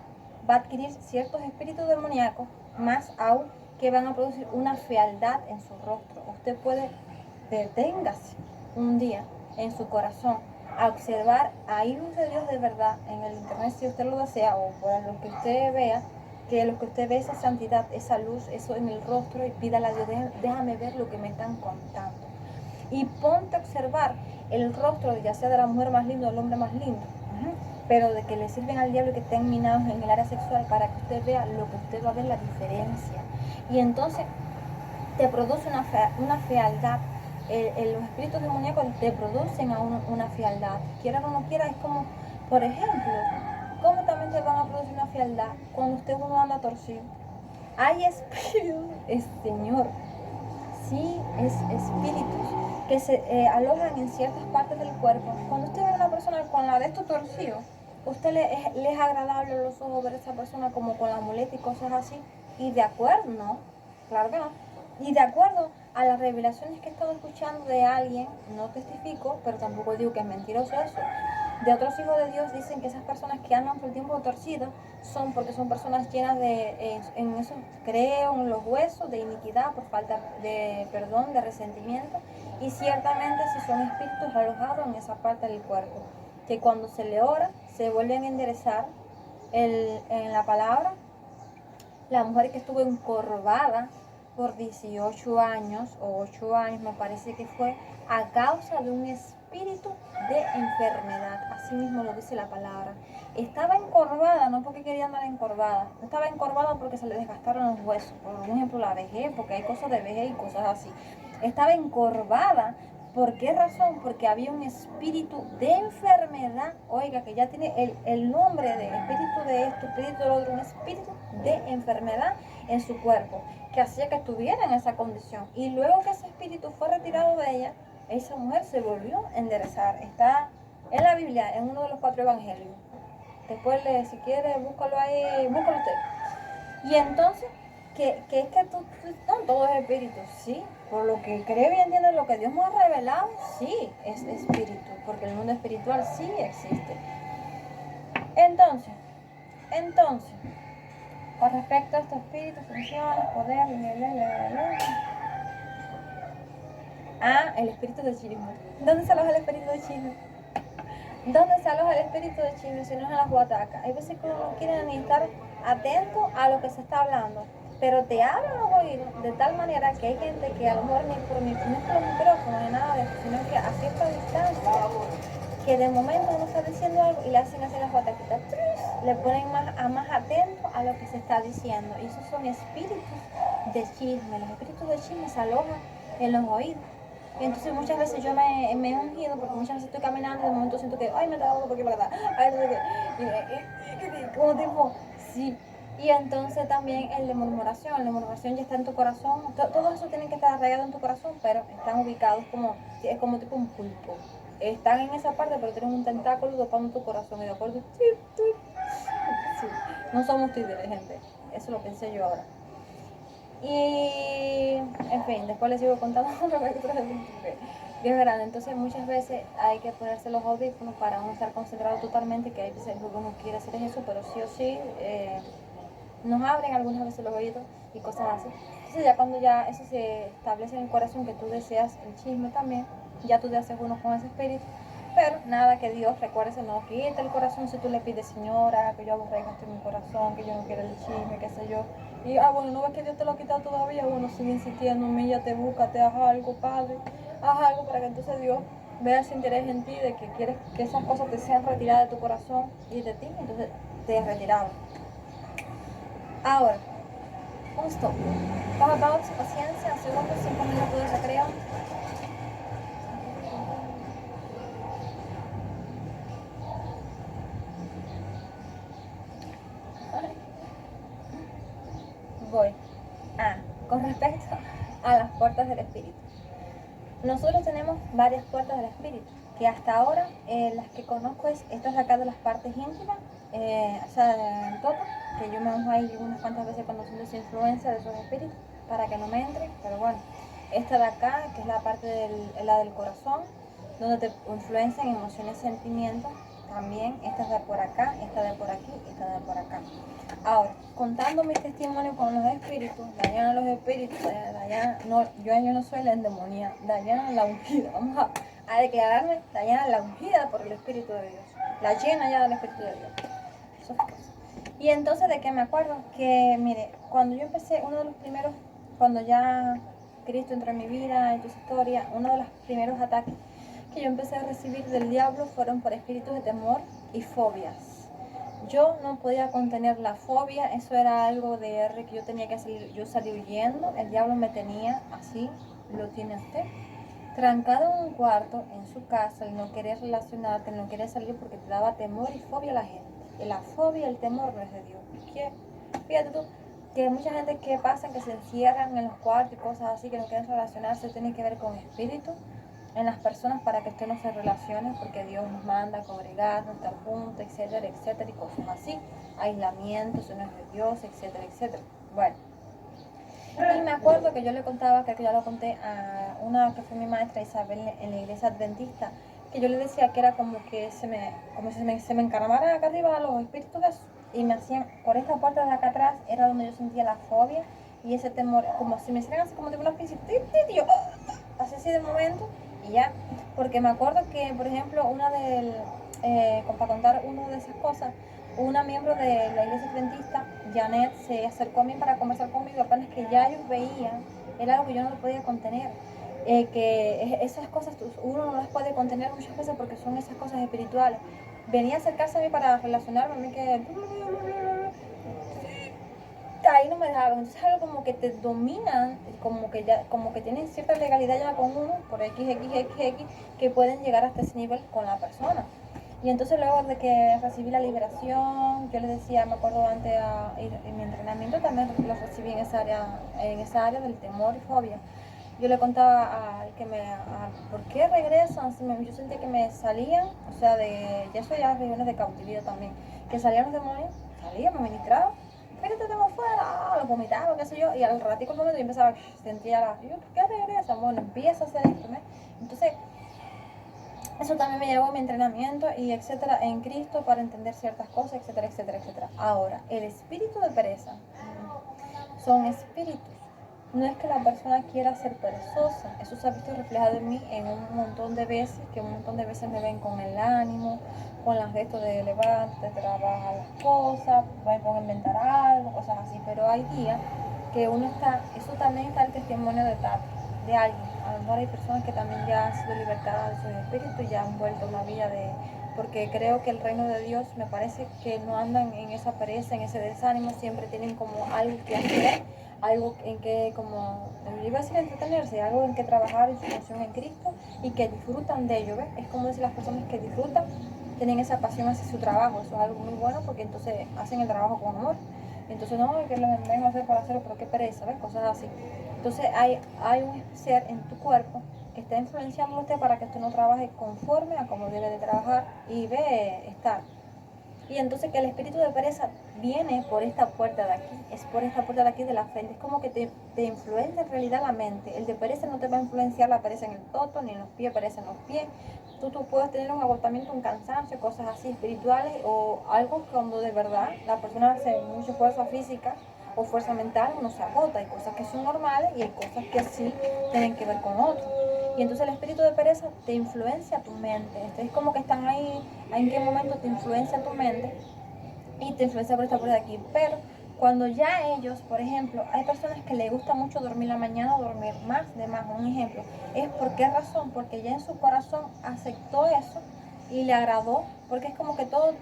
va a adquirir ciertos espíritus demoníacos, más aún que van a producir una fealdad en su rostro. Usted puede, deténgase un día en su corazón a observar a hijos de Dios de verdad en el internet, si usted lo desea, o por lo que usted vea, que lo que usted ve, esa santidad, esa luz, eso en el rostro, y pídale a Dios, déjame ver lo que me están contando. Y ponte a observar el rostro, ya sea de la mujer más linda o del hombre más lindo, pero de que le sirven al diablo y que estén minados en el área sexual, para que usted vea lo que usted va a ver, la diferencia. Y entonces te produce una fealdad. Los espíritus demoníacos te producen a uno una fealdad. Quiera o no quiera, es como, por ejemplo, ¿cómo también te van a producir una fealdad cuando uno anda torcido? Hay espíritus, Señor, sí, es espíritus que se alojan en ciertas partes del cuerpo. Cuando usted ve a una persona con la de estos torcidos, usted le es agradable a los ojos ver a esa persona como con la muleta y cosas así. Y de acuerdo, ¿no? Claro que no. Y de acuerdo a las revelaciones que he estado escuchando de alguien, no testifico, pero tampoco digo que es mentiroso eso, de otros hijos de Dios, dicen que esas personas que andan todo el tiempo torcidas son porque son personas llenas de, en eso creo, en los huesos de iniquidad, por falta de perdón, de resentimiento, y ciertamente si son espíritus alojados en esa parte del cuerpo, que cuando se le ora, se vuelven a enderezar. En la palabra, la mujer que estuvo encorvada por 18 años o 8 años, me parece que fue, a causa de un espíritu de enfermedad. Así mismo lo dice la palabra. Estaba encorvada, no porque quería andar encorvada, estaba encorvada porque se le desgastaron los huesos, por ejemplo la vejez, porque hay cosas de vejez y cosas así. Estaba encorvada. ¿Por qué razón? Porque había un espíritu de enfermedad, oiga, que ya tiene el nombre de espíritu de esto, espíritu del otro, un espíritu de enfermedad en su cuerpo, que hacía que estuviera en esa condición. Y luego que ese espíritu fue retirado de ella, esa mujer se volvió a enderezar. Está en la Biblia, en uno de los 4 evangelios. Después, si quiere, búscalo ahí, búscalo usted. Y entonces, que es que no, todo es espíritu, sí. Por lo que creo y entiendo lo que Dios me ha revelado, sí, es espíritu. Porque el mundo espiritual sí existe. Entonces, con respecto a estos espíritus, funciones, poder, el espíritu de chisme. ¿Dónde se aloja el espíritu de chisme? ¿Dónde se aloja el espíritu de chisme si no es en las guatacas? Hay veces que uno no quiere ni estar atento a lo que se está hablando, pero te abren los oídos de tal manera que hay gente que a lo mejor no es por los micrófonos ni nada de eso, sino que a cierta distancia, que de momento uno está diciendo algo y le hacen así las guataquitas, le ponen más atento a lo que se está diciendo. Y esos son espíritus de chisme. Los espíritus de chisme se alojan en los oídos. Y entonces muchas veces yo me he ungido, porque muchas veces estoy caminando y de momento siento que, ay, me está dando porque me da, ay, no sé qué, como tipo, sí. Y entonces también el de murmuración ya está en tu corazón. Todo eso tiene que estar arraigado en tu corazón, pero están ubicados como, es como tipo un pulpo. están en esa parte, pero tienen un tentáculo topando tu corazón. Y de acuerdo, sí, no somos títeres, gente. Eso lo pensé yo ahora. Y, en fin, después les sigo contando Dios es grande. Entonces muchas veces hay que ponerse los audífonos para uno estar concentrado totalmente, que hay veces lo que uno quiere hacer es eso, pero sí o sí nos abren algunas veces los oídos y cosas así. Entonces ya cuando ya eso se establece en el corazón, que tú deseas el chisme también, ya tú te haces uno con ese espíritu. Pero nada, que Dios, recuérdese, no quita el corazón si tú le pides, Señora, que yo aborrezca esto en mi corazón, que yo no quiero el chisme, qué sé yo. Y, bueno, no ves que Dios te lo ha quitado todavía, bueno, sigue insistiendo, humíllate, búscate, haz algo, Padre, haz algo para que entonces Dios vea ese interés en ti, de que quieres que esas cosas te sean retiradas de tu corazón y de ti, entonces te retirado. Ahora, un stop. Talk about paciencia, segundos, 5 minutos de recreo. Voy. Con respecto a las puertas del espíritu. Nosotros tenemos varias puertas del espíritu, que hasta ahora las que conozco es estas de acá de las partes íntimas, o sea, en todo, que yo me bajo ahí unas cuantas veces conociendo esa influencia de esos espíritus para que no me entren, pero bueno, esta de acá, que es la parte la del corazón, donde te influencian emociones, sentimientos, también esta de por acá, esta de por aquí, esta de por acá. Ahora, contando mis testimonios con los espíritus, Dayana los espíritus, Dayana, no, yo no soy la endemoniada, Dayana la ungida, vamos a declararme Dayana la ungida por el Espíritu de Dios, la llena ya del Espíritu de Dios. Eso es cosa. Y entonces, ¿de qué me acuerdo? Que, mire, cuando yo empecé, uno de los primeros, cuando ya Cristo entró en mi vida, en tu historia, uno de los primeros ataques que yo empecé a recibir del diablo fueron por espíritus de temor y fobias. Yo no podía contener la fobia, eso era algo de R que yo tenía que hacer, yo salí huyendo, el diablo me tenía así, lo tiene usted, trancado en un cuarto, en su casa, el no querer relacionarte, el no querer salir porque te daba temor y fobia a la gente. Y la fobia y el temor no es de Dios. Fíjate tú, que hay mucha gente que pasa, que se encierran en los cuartos y cosas así, que no quieren relacionarse, tiene que ver con espíritus en las personas para que usted no se relacione, porque Dios nos manda a congregarnos, estar juntos, etcétera, etcétera, y cosas así, aislamiento, eso no es de Dios, etcétera, etcétera. Bueno, y me acuerdo que yo le contaba, creo que ya lo conté a una que fue mi maestra Isabel en la iglesia adventista, que yo le decía que era como que se me encaramaran acá arriba los espíritus de eso, y me hacían, por esta puerta de acá atrás, era donde yo sentía la fobia y ese temor, como si me hicieran así como tipo unas pinzas, y yo, así de momento, y ya, porque me acuerdo que, por ejemplo, para contar una de esas cosas, una miembro de la iglesia adventista, Janet, se acercó a mí para conversar conmigo, apenas que ya ellos veían, era algo que yo no lo podía contener, que esas cosas uno no las puede contener muchas veces porque son esas cosas espirituales. Venía a acercarse a mí para relacionarme, a mí que ahí no me dejaban, entonces algo como que te dominan, como que tienen cierta legalidad ya con uno, por XXXX, que pueden llegar hasta ese nivel con la persona. Y entonces luego de que recibí la liberación, yo les decía, me acuerdo antes en mi entrenamiento también lo recibí en esa área del temor y fobia. Yo le contaba al que ¿por qué regresan? Yo sentía que me salían, o sea, ya soy ya regiones de cautividad también, que salían los demonios, salían, me ministraban, fíjate, tengo fuera, lo vomitaba, qué sé yo, y al ratito un momento yo empezaba, sentía yo, ¿por qué regresan? Bueno, empiezo a hacer esto, ¿no? Entonces, eso también me llevó a mi entrenamiento y etcétera en Cristo para entender ciertas cosas, etcétera, etcétera, etcétera. Ahora, el espíritu de pereza son espíritus. No es que la persona quiera ser perezosa, eso se ha visto reflejado en mí en un montón de veces, que un montón de veces me ven con el ánimo, con las de esto de levante, trabaja las cosas, me pongo a inventar algo, cosas así, pero hay días que uno está, eso también está el testimonio de alguien. A lo mejor hay personas que también ya han sido libertadas de sus espíritus y ya han vuelto a una vida porque creo que el reino de Dios, me parece que no andan en esa pereza, en ese desánimo, siempre tienen como algo que hacer, algo en que, como yo iba a decir, entretenerse, algo en que trabajar en su función en Cristo y que disfrutan de ello, ¿ves? Es como decir, las personas que disfrutan tienen esa pasión hacia su trabajo, eso es algo muy bueno porque entonces hacen el trabajo con amor. Entonces no, que lo vengo a hacer para hacerlo, pero qué pereza, ¿ves? Cosas así. Entonces hay un ser en tu cuerpo que está influenciando a usted para que usted no trabaje conforme a como debe de trabajar y debe estar. Y entonces que el espíritu de pereza viene por esta puerta de aquí, es por esta puerta de aquí de la frente, es como que te influencia en realidad la mente. El de pereza no te va a influenciar la pereza en el toto, ni en los pies, pereza en los pies. Tú puedes tener un agotamiento, un cansancio, cosas así espirituales o algo cuando de verdad la persona hace mucha fuerza física o fuerza mental, uno se agota. Hay cosas que son normales y hay cosas que sí tienen que ver con otro. Y entonces el espíritu de pereza te influencia tu mente. Es como que están ahí, en qué momento te influencia tu mente y te influencia por esta parte de aquí. Pero cuando ya ellos, por ejemplo, hay personas que les gusta mucho dormir la mañana o dormir más de más. Un ejemplo, ¿es por qué razón? Porque ya en su corazón aceptó eso y le agradó, porque es como que todo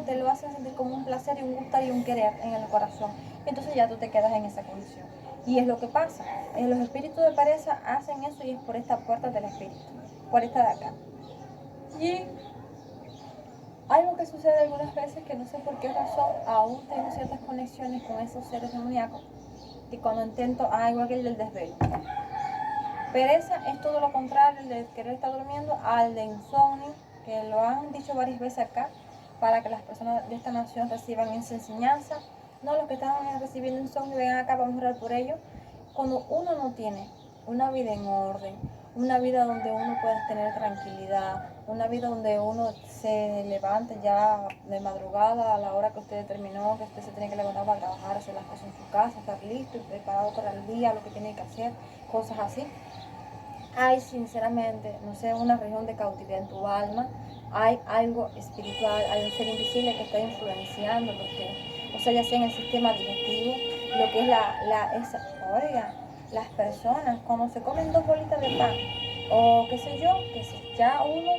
te lo hace sentir como un placer y un gustar y un querer en el corazón. Entonces ya tú te quedas en esa condición. Y es lo que pasa. Los espíritus de pereza hacen eso y es por esta puerta del espíritu, por esta de acá. Y algo que sucede algunas veces, que no sé por qué razón, aún tengo ciertas conexiones con esos seres demoníacos, y cuando intento, igual que el del desvelo. Pereza es todo lo contrario, el de querer estar durmiendo, al de insomnio, que lo han dicho varias veces acá, para que las personas de esta nación reciban esa enseñanza. No, los que están recibiendo insomnio, vengan acá, vamos a orar por ellos. Cuando uno no tiene una vida en orden, una vida donde uno pueda tener tranquilidad, una vida donde uno se levante ya de madrugada a la hora que usted determinó, que usted se tiene que levantar para trabajar, hacer las cosas en su casa, estar listo y preparado para el día, lo que tiene que hacer, cosas así. Hay sinceramente, no sé, una región de cautividad en tu alma, hay algo espiritual, hay un ser invisible que está influenciando lo que, o sea, ya sea en el sistema digestivo, lo que es las personas cuando se comen 2 bolitas de pan, o qué sé yo, que ya uno,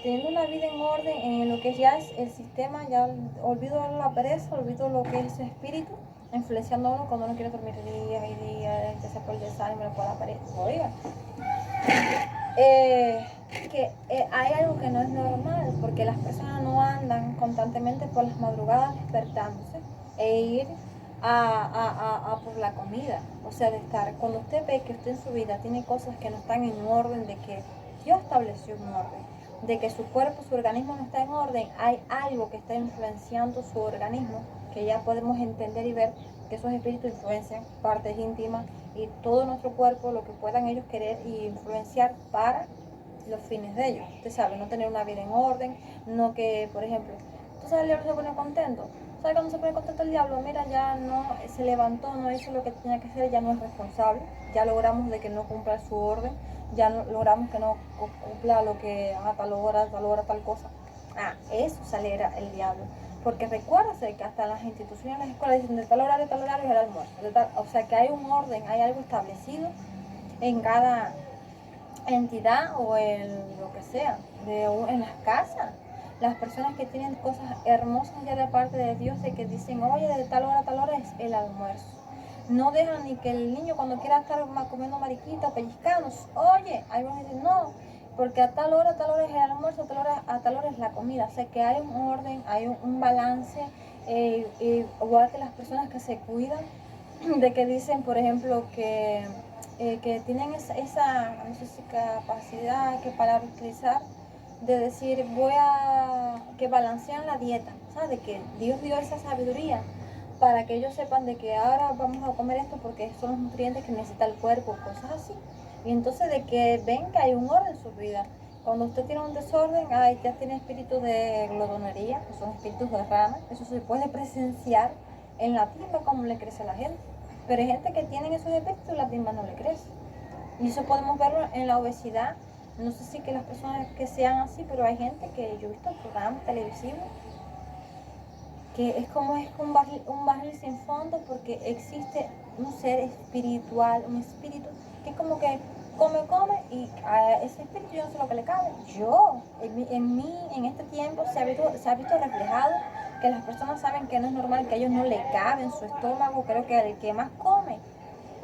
teniendo una vida en orden en lo que ya es el sistema, ya olvido la pereza, olvido lo que es el espíritu, influenciando a uno cuando uno quiere dormir días y días, ya sea por el desánimo, por la pereza, oiga. Hay algo que no es normal, porque las personas no andan constantemente por las madrugadas despertándose e ir a por la comida. O sea, de estar, cuando usted ve que usted en su vida tiene cosas que no están en orden, de que Dios estableció un orden, de que su cuerpo, su organismo no está en orden, hay algo que está influenciando su organismo, que ya podemos entender y ver que esos espíritus influencian partes íntimas y todo nuestro cuerpo, lo que puedan ellos querer y influenciar para los fines de ellos. Usted sabe, no tener una vida en orden, no que, por ejemplo, tú sabes, el diablo se pone contento. ¿Sabes cuando se pone contento el diablo? Mira, ya no se levantó, no hizo lo que tenía que hacer, ya no es responsable, ya logramos de que no cumpla su orden, ya no, logramos que no cumpla lo que a tal hora, tal cosa. Eso se alegra el diablo. Porque recuérdase que hasta las instituciones, las escuelas dicen de tal horario es el almuerzo. O sea que hay un orden, hay algo establecido en cada entidad o en lo que sea, en las casas. Las personas que tienen cosas hermosas ya de parte de Dios, de que dicen, oye, de tal hora a tal hora es el almuerzo. No dejan ni que el niño cuando quiera estar comiendo mariquitas, pellizcados, oye, hay unos que dicen, no, porque a tal hora es el almuerzo, a tal hora es la comida. O sea que hay un orden, hay un balance, igual que las personas que se cuidan, de que dicen, por ejemplo, que tienen esa, no sé si capacidad, qué palabra utilizar, de decir, que balancean la dieta, ¿sabes? De que Dios dio esa sabiduría para que ellos sepan de que ahora vamos a comer esto porque son los nutrientes que necesita el cuerpo, cosas así. Y entonces de que ven que hay un orden en su vida. Cuando usted tiene un desorden, ya tiene espíritu de glotonería, que son espíritus de rana, eso se puede presenciar en la timba como le crece a la gente. Pero hay gente que tiene esos espíritus y la timba no le crece. Y eso podemos verlo en la obesidad. No sé si que las personas que sean así, pero hay gente que yo he visto programas televisivos que es como un barril sin fondo, porque existe un ser espiritual, un espíritu que es como que come y a ese espíritu yo no sé lo que le cabe. En este tiempo se ha visto reflejado que las personas saben que no es normal, que a ellos no le cabe en su estómago. Creo que el que más come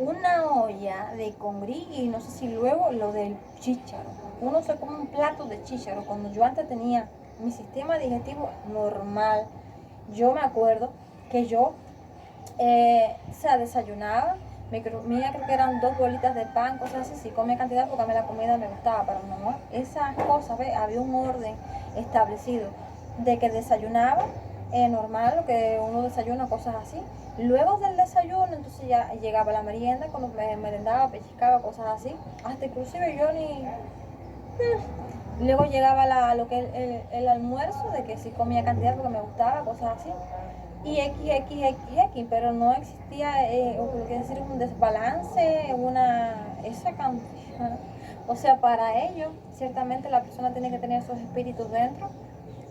una olla de congrí y no sé si luego lo del chícharo. Uno se come un plato de chícharo. Cuando yo antes tenía mi sistema digestivo normal, yo me acuerdo que yo desayunaba, me comía, creo que eran 2 bolitas de pan, cosas así, sí comía cantidad porque a mí la comida me gustaba, pero no, esas cosas, ¿ves? Había un orden establecido de que desayunaba normal, lo que uno desayuna, cosas así. Luego del desayuno, entonces ya llegaba la merienda, cuando me merendaba, pellizcaba, cosas así. Hasta inclusive yo ni... Luego llegaba lo que el almuerzo, de que sí comía cantidad porque me gustaba, cosas así. Y X, pero no existía, o lo que decir, un desbalance, esa cantidad. O sea, para ello, ciertamente la persona tiene que tener esos espíritus dentro,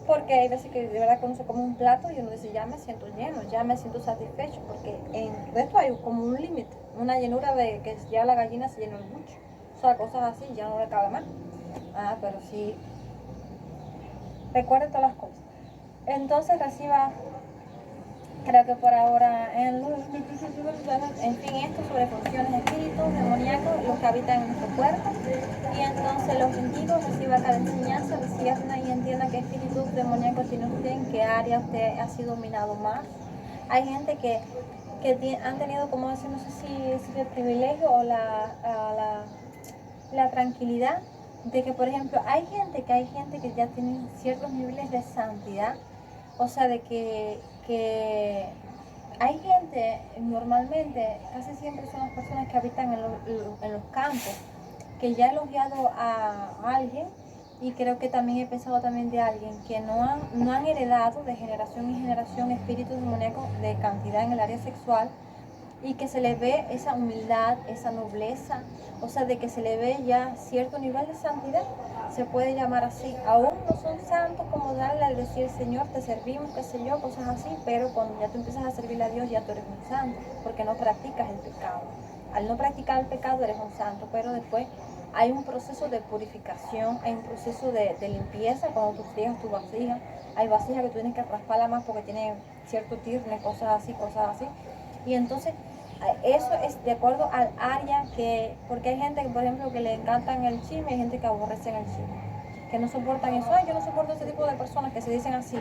porque hay veces que de verdad que uno se come un plato y uno dice, ya me siento lleno, ya me siento satisfecho, porque en esto hay como un límite, una llenura de que ya la gallina se llenó mucho. O sea, cosas así, ya no le cabe más. Pero sí, recuerde todas las cosas. Entonces reciba, creo que por ahora, en fin, esto sobre funciones, espíritus demoníacos, los que habitan en nuestro cuerpo. Y entonces los bendigo, reciba cada enseñanza, reciba y entienda qué espíritus demoníacos tiene usted, en qué área usted ha sido dominado más. Hay gente que han tenido, como decir, no sé si el privilegio o la tranquilidad de que, por ejemplo, hay gente que ya tiene ciertos niveles de santidad, o sea, de que hay gente, normalmente, casi siempre son las personas que habitan en los campos, que ya he elogiado a alguien, y creo que también he pensado también de alguien que no han heredado de generación en generación espíritus demoníacos de cantidad en el área sexual, y que se le ve esa humildad, esa nobleza, o sea, de que se le ve ya cierto nivel de santidad, se puede llamar así. Aún no son santos como darle al decir, Señor, te servimos, qué sé yo, cosas así, pero cuando ya tú empiezas a servirle a Dios, ya tú eres un santo, porque no practicas el pecado. Al no practicar el pecado eres un santo, pero después hay un proceso de purificación, hay un proceso de limpieza cuando tú frías tu vasija. Hay vasijas que tú tienes que rasparla más porque tiene cierto tirne, cosas así. Y entonces eso es de acuerdo al área porque hay gente que, por ejemplo, que le encantan el chisme, y hay gente que aborrecen el chisme, que no soportan eso. Yo no soporto ese tipo de personas que se dicen así,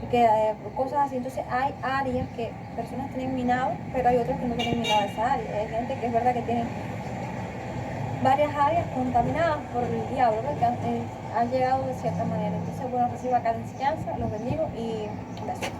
y que cosas así. Entonces hay áreas que personas tienen minado, pero hay otras que no tienen minado esa área. Hay gente que es verdad que tiene varias áreas contaminadas por el diablo, que han llegado de cierta manera. Entonces, bueno, reciba cada enseñanza, los bendigo y besos.